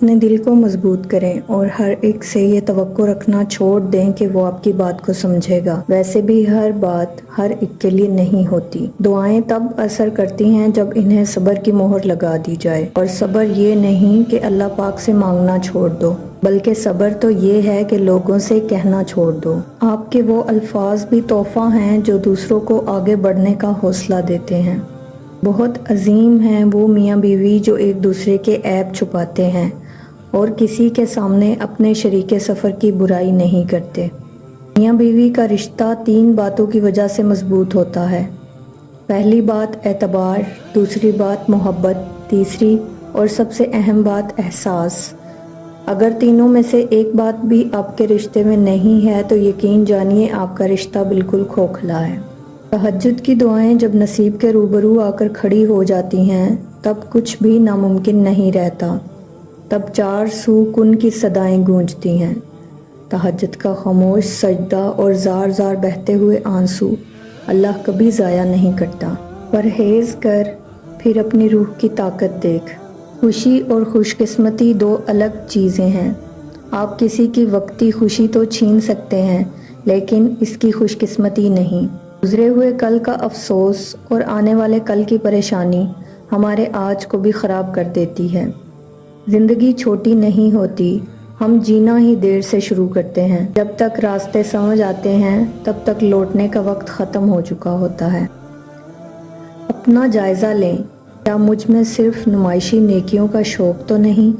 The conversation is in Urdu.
اپنے دل کو مضبوط کریں اور ہر ایک سے یہ توقع رکھنا چھوڑ دیں کہ وہ آپ کی بات کو سمجھے گا۔ ویسے بھی ہر بات ہر ایک کے لیے نہیں ہوتی۔ دعائیں تب اثر کرتی ہیں جب انہیں صبر کی مہر لگا دی جائے، اور صبر یہ نہیں کہ اللہ پاک سے مانگنا چھوڑ دو، بلکہ صبر تو یہ ہے کہ لوگوں سے کہنا چھوڑ دو۔ آپ کے وہ الفاظ بھی تحفہ ہیں جو دوسروں کو آگے بڑھنے کا حوصلہ دیتے ہیں۔ بہت عظیم ہیں وہ میاں بیوی جو ایک دوسرے کے عیب چھپاتے ہیں اور کسی کے سامنے اپنے شریک سفر کی برائی نہیں کرتے۔ میاں بیوی کا رشتہ 3 باتوں کی وجہ سے مضبوط ہوتا ہے۔ پہلی بات اعتبار، دوسری بات محبت، تیسری اور سب سے اہم بات احساس۔ اگر تینوں میں سے ایک بات بھی آپ کے رشتے میں نہیں ہے تو یقین جانیے آپ کا رشتہ بالکل کھوکھلا ہے۔ تہجد کی دعائیں جب نصیب کے روبرو آ کر کھڑی ہو جاتی ہیں تب کچھ بھی ناممکن نہیں رہتا، تب 4 سو کن کی صدائیں گونجتی ہیں۔ تہجد کا خاموش سجدہ اور زار زار بہتے ہوئے آنسو اللہ کبھی ضائع نہیں کرتا۔ پرہیز کر، پھر اپنی روح کی طاقت دیکھ۔ خوشی اور خوش قسمتی 2 الگ چیزیں ہیں۔ آپ کسی کی وقتی خوشی تو چھین سکتے ہیں لیکن اس کی خوش قسمتی نہیں۔ گزرے ہوئے کل کا افسوس اور آنے والے کل کی پریشانی ہمارے آج کو بھی خراب کر دیتی ہے۔ زندگی چھوٹی نہیں ہوتی، ہم جینا ہی دیر سے شروع کرتے ہیں۔ جب تک راستے سمجھ آتے ہیں تب تک لوٹنے کا وقت ختم ہو چکا ہوتا ہے۔ اپنا جائزہ لیں، کیا مجھ میں صرف نمائشی نیکیوں کا شوق تو نہیں؟